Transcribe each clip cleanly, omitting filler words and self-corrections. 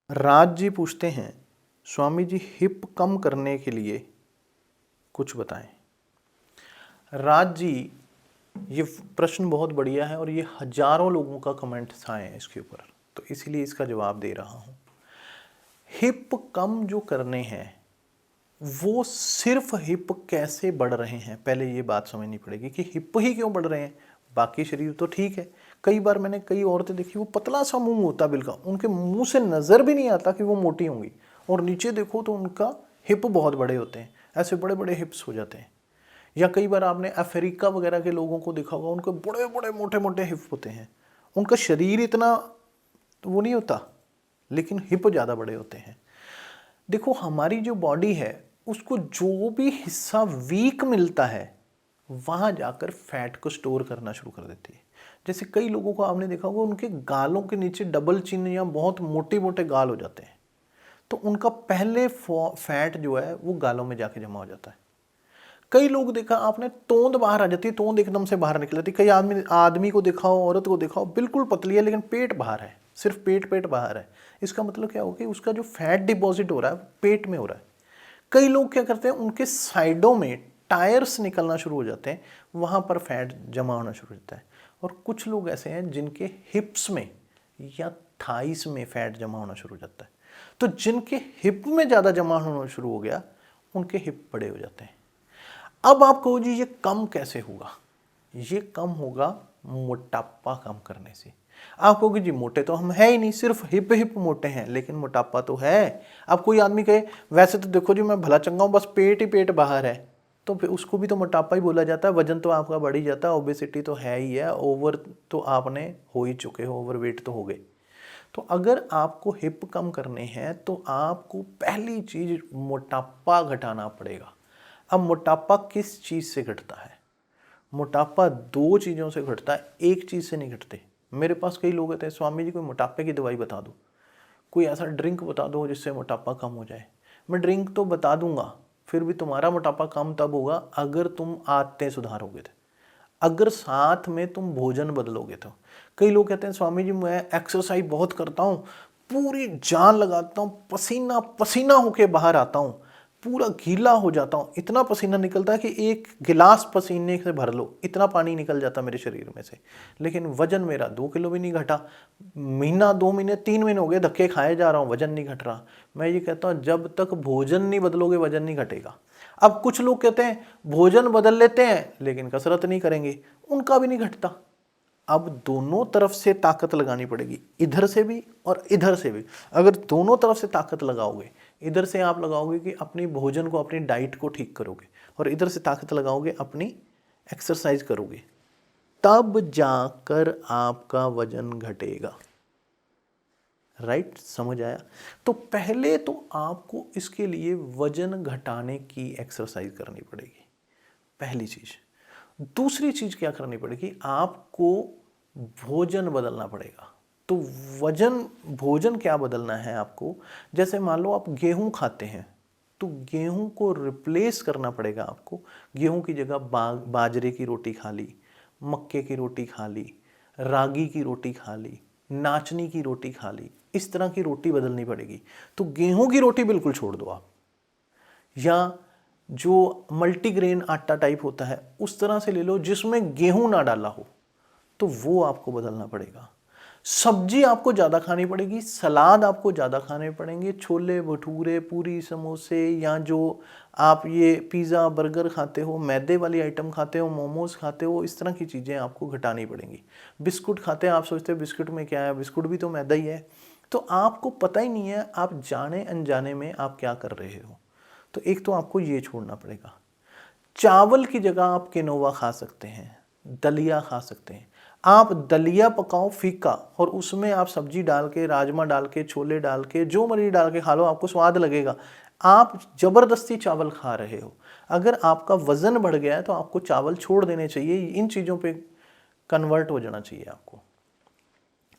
राज जी पूछते हैं, स्वामी जी हिप कम करने के लिए कुछ बताएं। राज जी, ये प्रश्न बहुत बढ़िया है और ये हजारों लोगों का कमेंट्स आए हैं इसके ऊपर, तो इसीलिए इसका जवाब दे रहा हूं। हिप कम जो करने हैं वो सिर्फ हिप कैसे बढ़ रहे हैं, पहले ये बात समझनी पड़ेगी कि हिप ही क्यों बढ़ रहे हैं। बाकी शरीर तो ठीक है। कई बार मैंने कई औरतें देखी, वो पतला सा मुंह होता बिल्कुल, उनके मुंह से नजर भी नहीं आता कि वो मोटी होंगी, और नीचे देखो तो उनका हिप बहुत बड़े होते हैं, ऐसे बड़े बड़े हिप्स हो जाते हैं। या कई बार आपने अफ्रीका वगैरह के लोगों को देखा होगा, उनके बड़े बड़े मोटे मोटे हिप होते हैं, उनका शरीर इतना वो नहीं होता, लेकिन हिप ज़्यादा बड़े होते हैं। देखो, हमारी जो बॉडी है उसको जो भी हिस्सा वीक मिलता है वहाँ जाकर फैट को स्टोर करना शुरू कर देती है। जैसे कई लोगों को आपने देखा होगा, उनके गालों के नीचे डबल चिन या बहुत मोटे मोटे गाल हो जाते हैं, तो उनका पहले फैट जो है वो गालों में जाके जमा हो जाता है। कई लोग देखा आपने, तोंद बाहर आ जाती है, तोंद एकदम से बाहर निकल जाती है। कई आदमी को देखा हो, औरत को देखा हो, बिल्कुल पतली है लेकिन पेट बाहर है, सिर्फ पेट बाहर है। इसका मतलब क्या हो कि उसका जो फैट डिपॉजिट हो रहा है पेट में हो रहा है। कई लोग क्या करते हैं, उनके साइडों में टायर्स निकलना शुरू हो जाते हैं, वहां पर फैट जमा होना शुरू हो जाता है। और कुछ लोग ऐसे हैं जिनके हिप्स में या थाइस में फैट जमा होना शुरू हो जाता है। तो जिनके हिप में ज़्यादा जमा होना शुरू हो गया, उनके हिप बड़े हो जाते हैं। अब आप कहो जी ये कम कैसे होगा? ये कम होगा मोटापा कम करने से। आप कहोगे जी मोटे तो हम है ही नहीं, सिर्फ हिप हिप मोटे हैं, लेकिन मोटापा तो है। अब कोई आदमी कहे वैसे तो देखो जी मैं भला चंगा हूं, बस पेट ही पेट बाहर है, तो फिर उसको भी तो मोटापा ही बोला जाता है। वजन तो आपका बढ़ ही जाता है, ओबेसिटी तो है ही है, ओवर तो आपने हो ही चुके हो, ओवर वेट तो हो गए। तो अगर आपको हिप कम करने हैं तो आपको पहली चीज मोटापा घटाना पड़ेगा। अब मोटापा किस चीज से घटता है? मोटापा दो चीजों से घटता है, एक चीज से नहीं घटते। मेरे पास कई लोग कहते हैं, स्वामी जी कोई मोटापे की दवाई बता दो, कोई ऐसा ड्रिंक बता दो जिससे मोटापा कम हो जाए। मैं ड्रिंक तो बता दूंगा, फिर भी तुम्हारा मोटापा कम तब होगा अगर तुम आदतें सुधारोगे थे, अगर साथ में तुम भोजन बदलोगे। तो कई लोग कहते हैं, स्वामी जी मैं एक्सरसाइज बहुत करता हूँ, पूरी जान लगाता हूँ, पसीना पसीना होके बाहर आता हूँ, पूरा गीला हो जाता हूँ, इतना पसीना निकलता है कि एक गिलास पसीने से भर लो, इतना पानी निकल जाता मेरे शरीर में से, लेकिन वजन मेरा 2 किलो भी नहीं घटा। महीना 2 महीने 3 महीने हो गए धक्के खाए जा रहा हूँ, वजन नहीं घट रहा। मैं ये कहता हूँ जब तक भोजन नहीं बदलोगे वजन नहीं घटेगा। अब कुछ लोग कहते हैं भोजन बदल लेते हैं लेकिन कसरत नहीं करेंगे, उनका भी नहीं घटता। अब दोनों तरफ से ताकत लगानी पड़ेगी, इधर से भी और इधर से भी। अगर दोनों तरफ से ताकत लगाओगे, इधर से आप लगाओगे कि अपनी भोजन को, अपनी डाइट को ठीक करोगे, और इधर से ताकत लगाओगे अपनी एक्सरसाइज करोगे, तब जाकर आपका वजन घटेगा। राइट? समझ आया? तो पहले तो आपको इसके लिए वजन घटाने की एक्सरसाइज करनी पड़ेगी, पहली चीज। दूसरी चीज क्या करनी पड़ेगी, आपको भोजन बदलना पड़ेगा। तो भोजन क्या बदलना है आपको? जैसे मान लो आप गेहूं खाते हैं, तो गेहूं को रिप्लेस करना पड़ेगा आपको। गेहूं की जगह बाजरे की रोटी खा ली, मक्के की रोटी खा ली, रागी की रोटी खा ली, नाचनी की रोटी खा ली, इस तरह की रोटी बदलनी पड़ेगी। तो गेहूं की रोटी बिल्कुल छोड़ दो आप, या जो मल्टीग्रेन आटा टाइप होता है उस तरह से ले लो जिसमें गेहूं ना डाला हो, तो वो आपको बदलना पड़ेगा। सब्जी आपको ज़्यादा खानी पड़ेगी, सलाद आपको ज़्यादा खाने पड़ेंगे, छोले भटूरे पूरी समोसे, या जो आप ये पिज़्ज़ा बर्गर खाते हो, मैदे वाली आइटम खाते हो, मोमोज खाते हो, इस तरह की चीज़ें आपको घटानी पड़ेंगी। बिस्कुट खाते हैं, आप सोचते हो बिस्कुट में क्या है, बिस्कुट भी तो मैदा ही है। तो आपको पता ही नहीं है आप जाने अनजाने में आप क्या कर रहे हो। तो एक तो आपको ये छोड़ना पड़ेगा। चावल की जगह आप किनोवा खा सकते हैं, दलिया खा सकते हैं। आप दलिया पकाओ फीका, और उसमें आप सब्जी डाल के, राजमा डाल के, छोले डाल के, जो मर्जी डाल के खा लो, आपको स्वाद लगेगा। आप जबरदस्ती चावल खा रहे हो। अगर आपका वजन बढ़ गया है तो आपको चावल छोड़ देने चाहिए, इन चीज़ों पे कन्वर्ट हो जाना चाहिए आपको।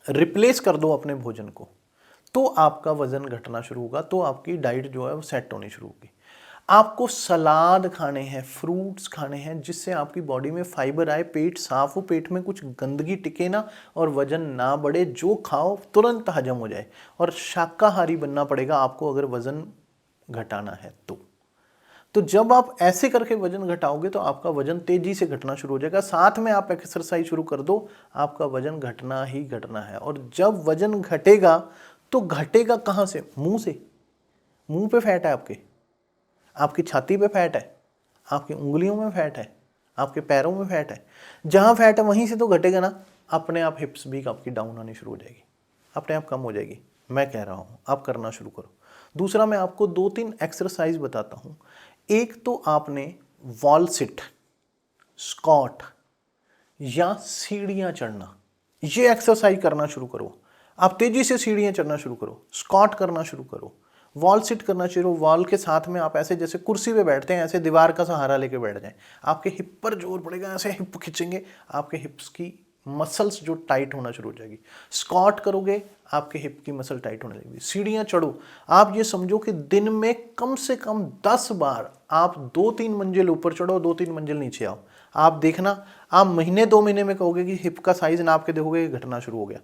रिप्लेस कर दो अपने भोजन को, तो आपका वजन घटना शुरू होगा, तो आपकी डाइट जो है वो सेट होनी शुरू होगी। आपको सलाद खाने हैं, फ्रूट्स खाने हैं, जिससे आपकी बॉडी में फाइबर आए, पेट साफ हो, पेट में कुछ गंदगी टिके ना और वजन ना बढ़े। जो खाओ तुरंत हजम हो जाए। और शाकाहारी बनना पड़ेगा आपको अगर वजन घटाना है तो जब आप ऐसे करके वजन घटाओगे तो आपका वजन तेजी से घटना शुरू हो जाएगा। साथ में आप एक्सरसाइज शुरू कर दो, आपका वजन घटना ही घटना है। और जब वजन घटेगा तो घटेगा कहाँ से? मुंह से। मुंह पे फैट है आपकी छाती पे फैट है, आपकी उंगलियों में फैट है, आपके पैरों में फैट है। जहाँ फैट है वहीं से तो घटेगा ना। अपने आप हिप्स भी आपकी डाउन आनी शुरू हो जाएगी, अपने आप कम हो जाएगी। मैं कह रहा हूँ आप करना शुरू करो। दूसरा, मैं आपको 2-3 एक्सरसाइज बताता हूँ। एक तो आपने वॉल सिट, स्क्वाट या सीढ़ियाँ चढ़ना, ये एक्सरसाइज करना शुरू करो। आप तेजी से सीढ़ियाँ चढ़ना शुरू करो, स्क्वाट करना शुरू करो, वॉल सिट करना शुरू। वॉल के साथ में आप ऐसे जैसे कुर्सी पे बैठते हैं ऐसे दीवार का सहारा लेके बैठ जाएं। आपके हिप पर जोर पड़ेगा, ऐसे हिप खींचेंगे, आपके हिप्स की मसल्स जो टाइट होना शुरू हो जाएगी। स्क्वाट करोगे, आपके हिप की मसल टाइट होने लगेगी। सीढ़ियाँ चढ़ो, आप ये समझो कि दिन में कम से कम 10 बार आप 2-3 मंजिल ऊपर चढ़ो, 2-3 मंजिल नीचे आओ। आप देखना, आप महीने 2 महीने में कहोगे कि हिप का साइज नाप के देखोगे घटना शुरू हो गया।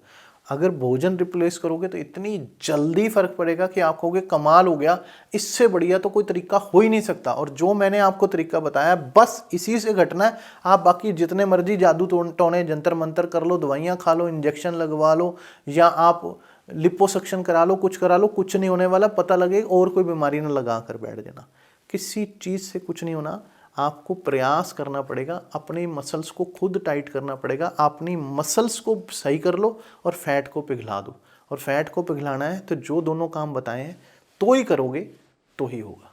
अगर भोजन रिप्लेस करोगे तो इतनी जल्दी फर्क पड़ेगा कि आप कहोगे कमाल हो गया, इससे बढ़िया तो कोई तरीका हो ही नहीं सकता। और जो मैंने आपको तरीका बताया बस इसी से घटना है। आप बाकी जितने मर्जी जादू टोने जंतर मंतर कर लो, दवाइयाँ खा लो, इंजेक्शन लगवा लो, या आप लिपोसक्शन करा लो, कुछ करा लो, कुछ नहीं होने वाला। पता लगे और कोई बीमारी ना लगा कर बैठ जाना, किसी चीज़ से कुछ नहीं होना। आपको प्रयास करना पड़ेगा, अपनी मसल्स को खुद टाइट करना पड़ेगा। अपनी मसल्स को सही कर लो और फैट को पिघला दो। और फैट को पिघलाना है तो जो दोनों काम बताए हैं तो ही करोगे तो ही होगा।